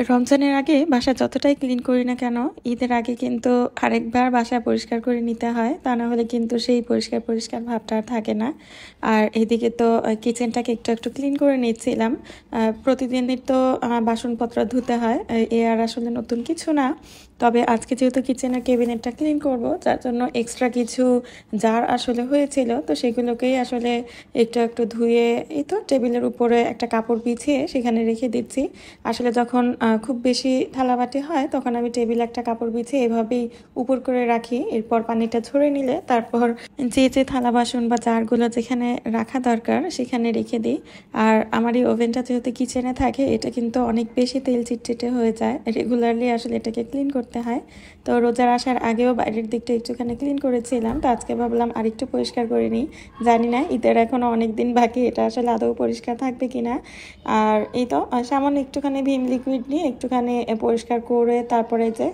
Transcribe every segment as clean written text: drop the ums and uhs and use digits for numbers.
রমজানের আগে বাসা যতটাই ক্লিন করি না কেন, ঈদের আগে কিন্তু আরেকবার বাসা পরিষ্কার করে নিতে হয়। তা না হলে কিন্তু সেই পরিষ্কার পরিষ্কার ভাবটা আর থাকে না। আর এদিকে তো কিচেনটাকে একটু একটু ক্লিন করে নিচ্ছিলাম। প্রতিদিনই তো বাসনপত্র ধুতে হয়, এ আর আসলে নতুন কিছু না। তবে আজকে যেহেতু কিচেনের ক্যাবিনেটটা ক্লিন করব, যার জন্য এক্সট্রা কিছু জার আসলে হয়েছিল, তো সেগুলোকেই আসলে একটু একটু ধুয়ে এই তো টেবিলের উপরে একটা কাপড় বিছিয়ে সেখানে রেখে দিচ্ছি। আসলে যখন খুব বেশি থালাবাটি হয় তখন আমি টেবিলে একটা কাপড় বিছিয়ে এভাবেই উপর করে রাখি। এরপর পানিটা ঝরে নিলে তারপর যে থালা বাসন বা জারগুলো যেখানে রাখা দরকার সেখানে রেখে দিই। আর আমার এই ওভেনটা যেহেতু কিচেনে থাকে, এটা কিন্তু অনেক বেশি তেল চিটচিটে হয়ে যায়। রেগুলারলি আসলে এটাকে ক্লিন করতে হয়। তো রোজার আসার আগেও বাইরের দিকটা একটুখানি ক্লিন করেছিলাম, তো আজকে ভাবলাম আরেকটু পরিষ্কার করে নিই। জানি না ঈদের এখনো অনেক দিন বাকি, এটা আসলে আদৌ পরিষ্কার থাকবে কিনা। আর এই তো সামান্য একটুখানি ভীম লিকুইড নিয়ে একটুখানি পরিষ্কার করে তারপরে যে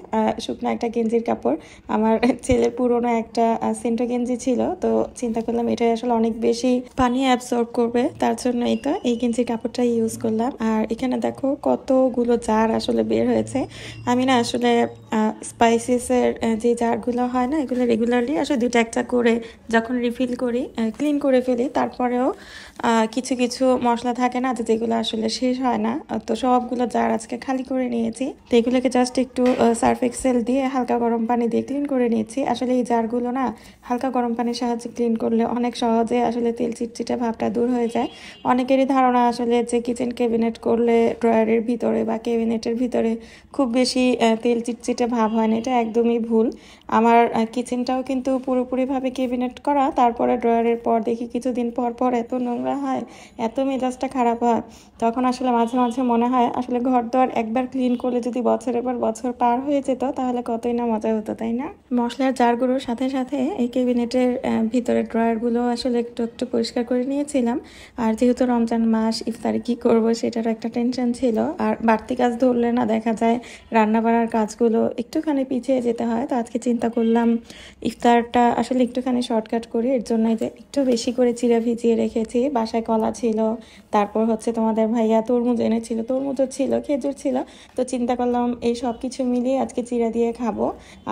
শুকনো একটা গেঞ্জির কাপড়, আমার ছেলের পুরোনো একটা সেন্টো গেঞ্জি ছিল, তো চিন্তা করলাম এটা আসলে অনেক বেশি পানি অ্যাবসর্ব করবে, তার জন্য এই তো এই গেঞ্জির কাপড়টা ইউজ করলাম। আর এখানে দেখো কতগুলো জার আসলে বের হয়েছে। আমি না আসলে স্পাইসেসের যে জারগুলো হয় না, এগুলো রেগুলারলি আসলে দুটো একটা করে যখন রিফিল করি ক্লিন করে ফেলি। তারপরেও কিছু কিছু মশলা থাকে না যেগুলো আসলে শেষ হয় না, তো সবগুলো জার আজকে খালি করে নিয়েছি। তো এগুলোকে জাস্ট একটু সার্ফ এক্সেল দিয়ে হালকা গরম পানি দিয়ে ক্লিন করে নিয়েছি। আসলে এই জারগুলো না হালকা গরম পানির সাহায্যে ক্লিন করলে অনেক সহজে আসলে তেল চিটচিটে ভাবটা দূর হয়ে যায়। অনেকেরই ধারণা আসলে যে কিচেন ক্যাবিনেট করলে ড্রয়ারের ভিতরে বা ক্যাবিনেটের ভিতরে খুব বেশি তেল চিটচিটে ভাব হয় না, এটা একদমই ভুল। আমার কিচেনটাও কিন্তু পুরোপুরিভাবে ক্যাবিনেট করা, তারপরে ড্রয়ারের পর দেখি কিছুদিন পর পর এত নোংরা হয়, এত মেজাজটা খারাপ হয়। তখন আসলে মাঝে মাঝে মনে হয় আসলে ঘর দোয়ার একবার ক্লিন করলে যদি বছরের পর বছর পার হয়ে যেত তাহলে কতই না মজা হতো, তাই না? মশলার জারগুলোর সাথে সাথে এই ক্যাবিনেটের ভিতরে ড্রয়ারগুলো আসলে একটু একটু পরিষ্কার করে নিয়েছিলাম। আর যেহেতু রমজান মাস, ইফতারে কি করব সেটার একটা টেনশন ছিল। আর বাড়তি কাজ ধরলে না দেখা যায় রান্না বাড়ার কাজগুলো একটুখানি পিছিয়ে যেতে হয়। তো আজকে চিন্তা করলাম ইফতারটা আসলে একটুখানি শর্টকাট করি, এর জন্য যে একটু বেশি করে চিড়া ভিজিয়ে রেখেছি। বাসায় কলা ছিল, তারপর হচ্ছে তোমাদের ভাইয়া তরমুজ এনেছিল, তরমুজও ছিল, খেজুর ছিল। তো চিন্তা করলাম এই সব কিছু মিলিয়ে আজকে চিড়া দিয়ে খাবো।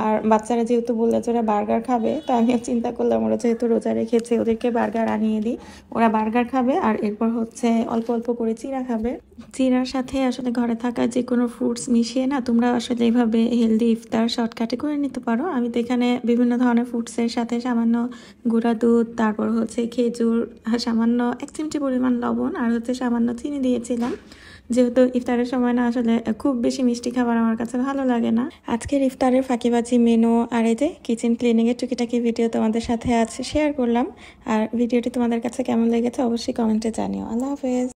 আর বাচ্চারা যেহেতু বললে যে ওরা বার্গার খাবে, তো আমিও চিন্তা করলাম ওরা যেহেতু রোজা রেখেছে ওদেরকে বার্গার আনিয়ে দিই। ওরা বার্গার খাবে আর এরপর হচ্ছে অল্প অল্প করে চিড়া খাবে। চিড়ার সাথে আসলে ঘরে থাকা যে কোনো ফ্রুটস মিশিয়ে না তোমরা আসলে এইভাবে হেলদি ইফতার শর্টকাটে করে নিতে পারো। আমি তো এখানে বিভিন্ন ধরনের ফ্রুটসের সাথে সামান্য গুঁড়া দুধ, তারপর হচ্ছে খেজুর, সামান্য 1 চিমটি পরিমাণ লবণ আর হচ্ছে সামান্য চিনি দিয়েছিলাম। যেহেতু ইফতারের সময় না আসলে খুব বেশি মিষ্টি খাবার আমার কাছে ভালো লাগে না। আজকের ইফতারের ফাঁকিবাজি মেনু আর এই যে কিচেন ক্লিনিংয়ের টুকিটাকি ভিডিও তোমাদের সাথে আজ শেয়ার করলাম। আর ভিডিওটি তোমাদের কাছে কেমন লেগেছে অবশ্যই কমেন্টে জানিও। আল্লাহ হাফেজ।